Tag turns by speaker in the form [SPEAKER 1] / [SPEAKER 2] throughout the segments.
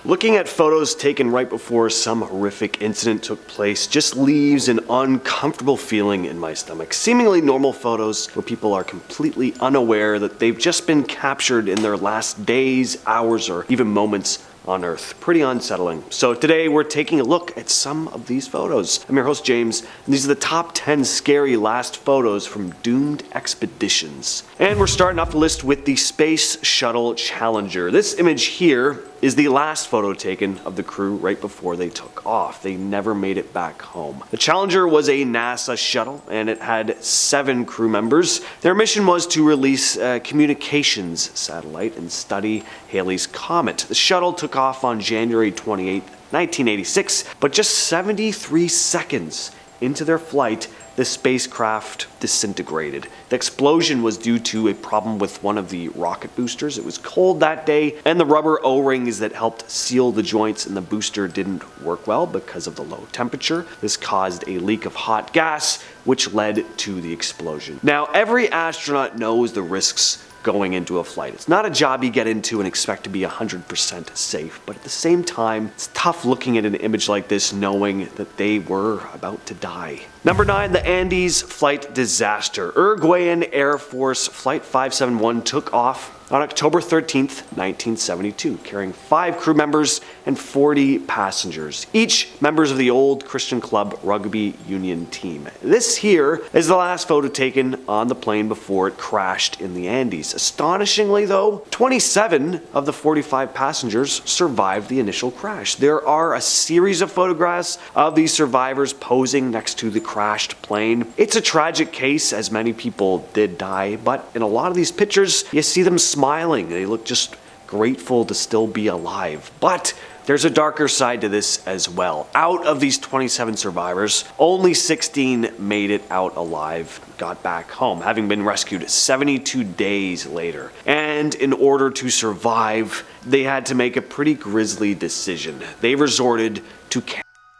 [SPEAKER 1] Looking at photos taken right before some horrific incident took place just leaves an uncomfortable feeling in my stomach. Seemingly normal photos where people are completely unaware that they've just been captured in their last days, hours, or even moments on Earth. Pretty unsettling. So today we're taking a look at some of these photos. I'm your host James, and these are the top 10 scary last photos from doomed expeditions. And we're starting off the list with the Space Shuttle Challenger. This image here is the last photo taken of the crew right before they took off. They never made it back home. The Challenger was a NASA shuttle and it had 7 crew members. Their mission was to release a communications satellite and study Halley's Comet. The shuttle took off on January 28, 1986, but just 73 seconds into their flight, the spacecraft disintegrated. The explosion was due to a problem with one of the rocket boosters. It was cold that day, and the rubber O-rings that helped seal the joints in the booster didn't work well because of the low temperature. This caused a leak of hot gas, which led to the explosion. Now, every astronaut knows the risks going into a flight. It's not a job you get into and expect to be 100% safe, but at the same time, it's tough looking at an image like this knowing that they were about to die. Number 9, the Andes flight disaster. Uruguayan Air Force Flight 571 took off on October 13th, 1972, carrying 5 crew members and 40 passengers, each members of the old Christian Club rugby union team. This here is the last photo taken on the plane before it crashed in the Andes. Astonishingly though, 27 of the 45 passengers survived the initial crash. There are a series of photographs of these survivors posing next to the crashed plane. It's a tragic case as many people did die, but in a lot of these pictures, you see them smiling. They look just grateful to still be alive. But there's a darker side to this as well. Out of these 27 survivors, only 16 made it out alive, got back home, having been rescued 72 days later. And in order to survive, they had to make a pretty grisly decision. They resorted to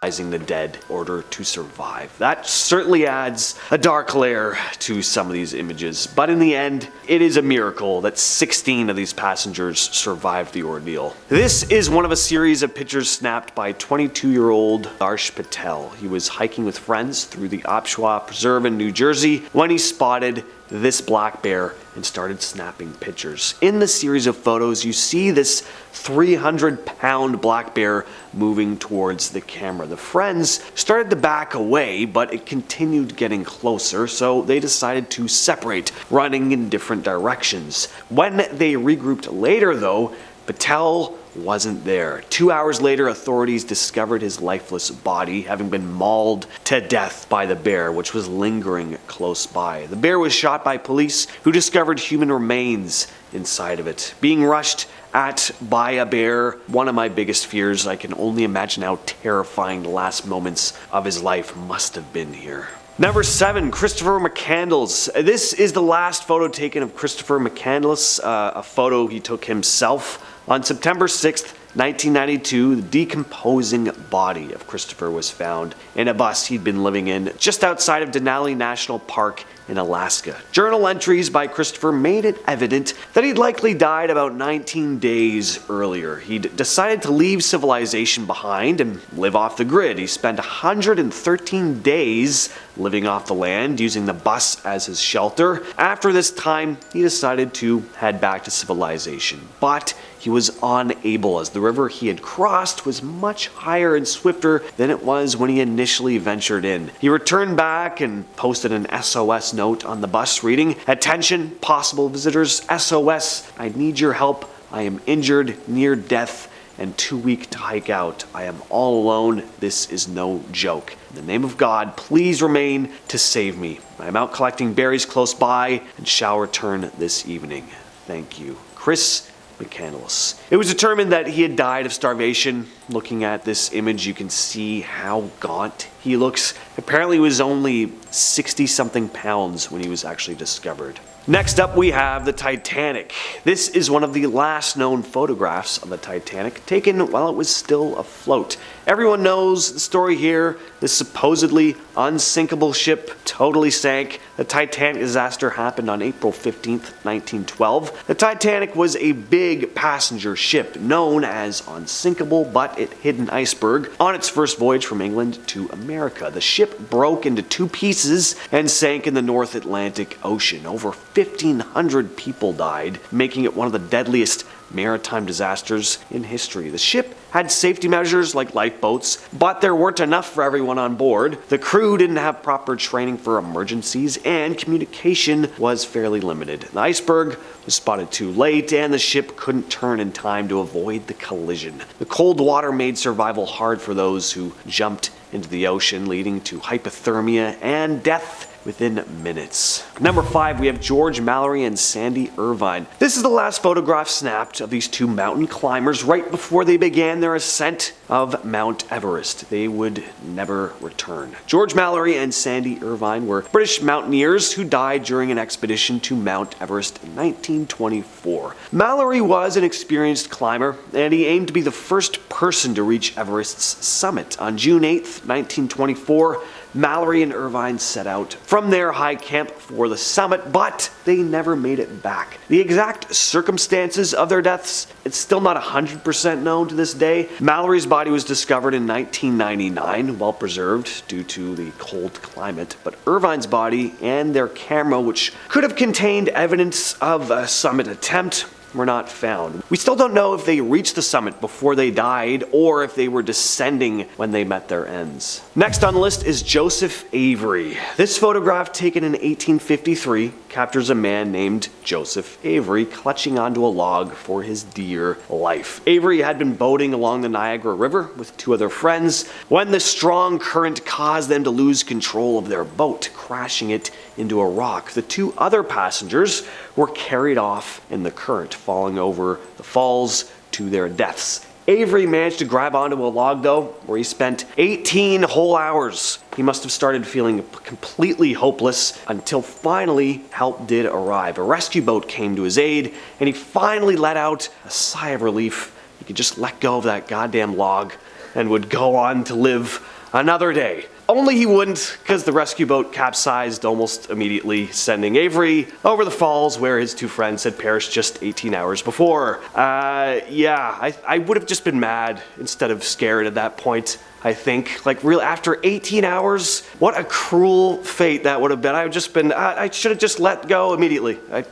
[SPEAKER 1] the dead in order to survive. That certainly adds a dark layer to some of these images, but in the end, it is a miracle that 16 of these passengers survived the ordeal. This is one of a series of pictures snapped by 22-year-old Darsh Patel. He was hiking with friends through the Opshwa Preserve in New Jersey when he spotted this black bear and started snapping pictures. In the series of photos, you see this 300-pound black bear moving towards the camera. The friends started to back away, but it continued getting closer, so they decided to separate, running in different directions. When they regrouped later though, Patel wasn't there. 2 hours later, authorities discovered his lifeless body, having been mauled to death by the bear, which was lingering close by. The bear was shot by police, who discovered human remains inside of it. Being rushed at by a bear, one of my biggest fears. I can only imagine how terrifying the last moments of his life must have been here. Number 7, Christopher McCandless. This is the last photo taken of Christopher McCandless, a photo he took himself. On September 6th, 1992, the decomposing body of Christopher was found in a bus he'd been living in just outside of Denali National Park in Alaska. Journal entries by Christopher made it evident that he'd likely died about 19 days earlier. He'd decided to leave civilization behind and live off the grid. He spent 113 days living off the land, using the bus as his shelter. After this time, he decided to head back to civilization, but he was unable, as the river he had crossed was much higher and swifter than it was when he initially ventured in. He returned back and posted an SOS note on the bus reading, "Attention, possible visitors, SOS, I need your help. I am injured, near death, and too weak to hike out. I am all alone. This is no joke. In the name of God, please remain to save me. I am out collecting berries close by and shall return this evening. Thank you. Chris McCandless." It was determined that he had died of starvation. Looking at this image, you can see how gaunt he looks. Apparently he was only 60-something pounds when he was actually discovered. Next up we have the Titanic. This is one of the last known photographs of the Titanic, taken while it was still afloat. Everyone knows the story here. This supposedly unsinkable ship totally sank. The Titanic disaster happened on April 15th, 1912. The Titanic was a big passenger ship known as unsinkable, but it hit an iceberg on its first voyage from England to America. The ship broke into two pieces and sank in the North Atlantic Ocean. Over 1,500 people died, making it one of the deadliest maritime disasters in history. The ship had safety measures like lifeboats, but there weren't enough for everyone on board. The crew didn't have proper training for emergencies, and communication was fairly limited. The iceberg was spotted too late, and the ship couldn't turn in time to avoid the collision. The cold water made survival hard for those who jumped into the ocean, leading to hypothermia and death within minutes. Number 5, we have George Mallory and Sandy Irvine. This is the last photograph snapped of these two mountain climbers right before they began their ascent of Mount Everest. They would never return. George Mallory and Sandy Irvine were British mountaineers who died during an expedition to Mount Everest in 1924. Mallory was an experienced climber, and he aimed to be the first person to reach Everest's summit. On June 8th, 1924, Mallory and Irvine set out from their high camp for the summit, but they never made it back. The exact circumstances of their deaths, it's still not 100% known to this day. Mallory's body was discovered in 1999, well preserved due to the cold climate, but Irvine's body and their camera, which could have contained evidence of a summit attempt, were not found. We still don't know if they reached the summit before they died or if they were descending when they met their ends. Next on the list is Joseph Avery. This photograph, taken in 1853, captures a man named Joseph Avery clutching onto a log for his dear life. Avery had been boating along the Niagara River with two other friends when the strong current caused them to lose control of their boat, crashing it into a rock. The two other passengers were carried off in the current, falling over the falls to their deaths. Avery managed to grab onto a log though, where he spent 18 whole hours. He must have started feeling completely hopeless until finally help did arrive. A rescue boat came to his aid, and he finally let out a sigh of relief. He could just let go of that goddamn log and would go on to live another day. Only he wouldn't, because the rescue boat capsized almost immediately, sending Avery over the falls where his two friends had perished just 18 hours before. I would have just been mad instead of scared at that point, I think. Like, real after 18 hours, what a cruel fate that would have been. I would just been, I should have just let go immediately. I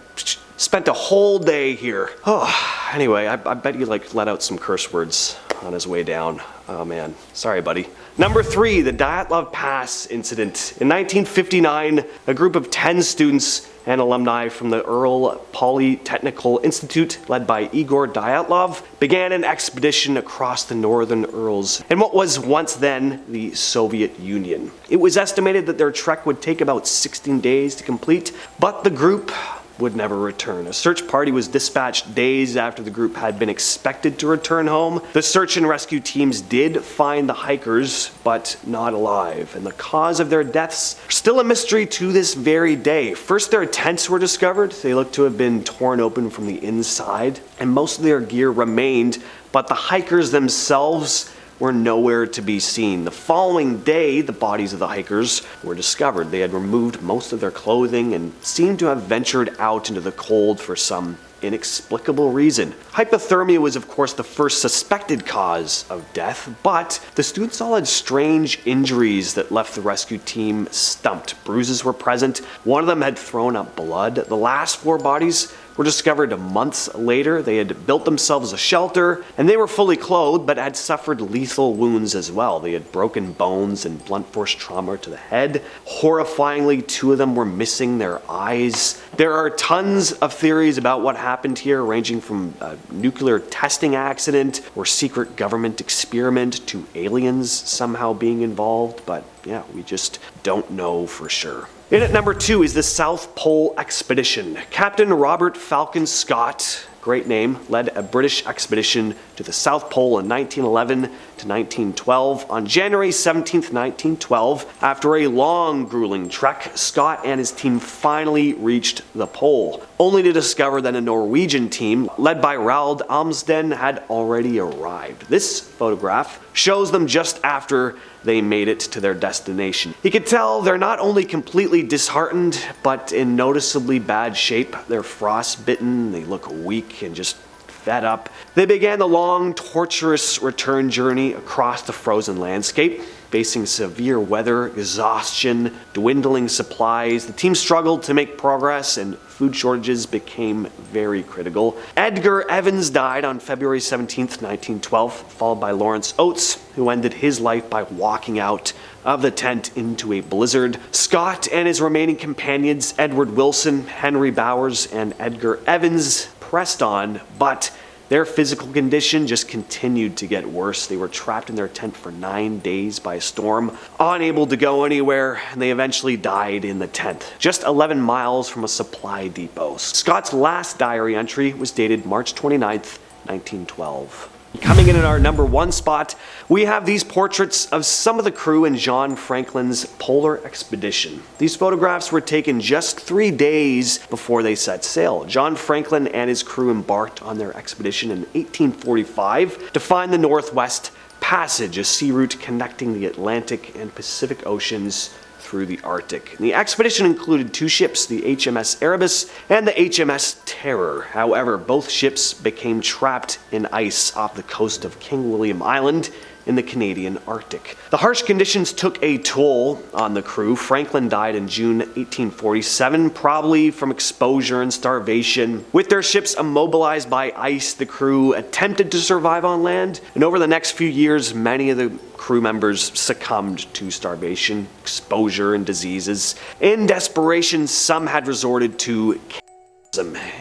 [SPEAKER 1] spent a whole day here. Oh, anyway, I bet you let out some curse words on his way down. Oh man, sorry buddy. Number 3, the Dyatlov Pass incident. In 1959, a group of 10 students and alumni from the Ural Polytechnical Institute, led by Igor Dyatlov, began an expedition across the northern Urals in what was once then the Soviet Union. It was estimated that their trek would take about 16 days to complete, but the group would never return. A search party was dispatched days after the group had been expected to return home. The search and rescue teams did find the hikers, but not alive, and the cause of their deaths are still a mystery to this very day. First, their tents were discovered. They looked to have been torn open from the inside, and most of their gear remained, but the hikers themselves were nowhere to be seen. The following day, the bodies of the hikers were discovered. They had removed most of their clothing and seemed to have ventured out into the cold for some inexplicable reason. Hypothermia was of course the first suspected cause of death, but the students all had strange injuries that left the rescue team stumped. Bruises were present. One of them had thrown up blood. The last 4 bodies were discovered months later. They had built themselves a shelter, and they were fully clothed, but had suffered lethal wounds as well. They had broken bones and blunt force trauma to the head. Horrifyingly, 2 of them were missing their eyes. There are tons of theories about what happened here, ranging from a nuclear testing accident or secret government experiment to aliens somehow being involved, but yeah, we just don't know for sure. In at number 2 is the South Pole Expedition. Captain Robert Falcon Scott great name, led a British expedition to the South Pole in 1911 to 1912. On January 17, 1912, after a long, grueling trek, Scott and his team finally reached the pole, only to discover that a Norwegian team, led by Roald Amundsen, had already arrived. This photograph shows them just after they made it to their destination. You can tell they're not only completely disheartened, but in noticeably bad shape. They're frostbitten, they look weak and just fed up. They began the long, torturous return journey across the frozen landscape. Facing severe weather, exhaustion, dwindling supplies, the team struggled to make progress and food shortages became very critical. Edgar Evans died on February 17, 1912, followed by Lawrence Oates, who ended his life by walking out of the tent into a blizzard. Scott and his remaining companions, Edward Wilson, Henry Bowers, and Edgar Evans, pressed on, but their physical condition just continued to get worse. They were trapped in their tent for 9 days by a storm, unable to go anywhere, and they eventually died in the tent, just 11 miles from a supply depot. Scott's last diary entry was dated March 29th, 1912. Coming in at our number 1 spot, we have these portraits of some of the crew in John Franklin's polar expedition. These photographs were taken just 3 days before they set sail. John Franklin and his crew embarked on their expedition in 1845 to find the Northwest Passage, a sea route connecting the Atlantic and Pacific Oceans through the Arctic. The expedition included 2 ships, the HMS Erebus and the HMS Terror. However, both ships became trapped in ice off the coast of King William Island in the Canadian Arctic. The harsh conditions took a toll on the crew. Franklin died in June 1847, probably from exposure and starvation. With their ships immobilized by ice, the crew attempted to survive on land, and over the next few years, many of the crew members succumbed to starvation, exposure, and diseases. In desperation, some had resorted to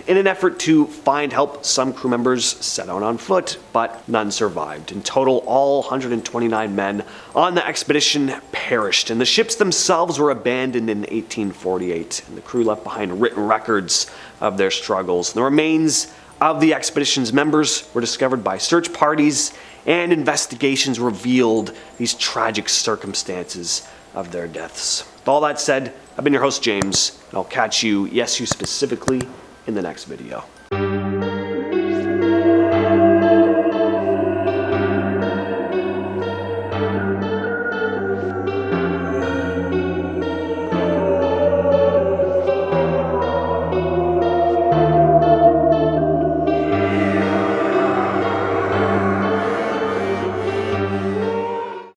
[SPEAKER 1] in an effort to find help. Some crew members set out on foot, but none survived. In total, all 129 men on the expedition perished, and the ships themselves were abandoned in 1848, and the crew left behind written records of their struggles. The remains of the expedition's members were discovered by search parties, and investigations revealed these tragic circumstances of their deaths. With all that said, I've been your host, James, and I'll catch you, yes, you specifically, in the next video.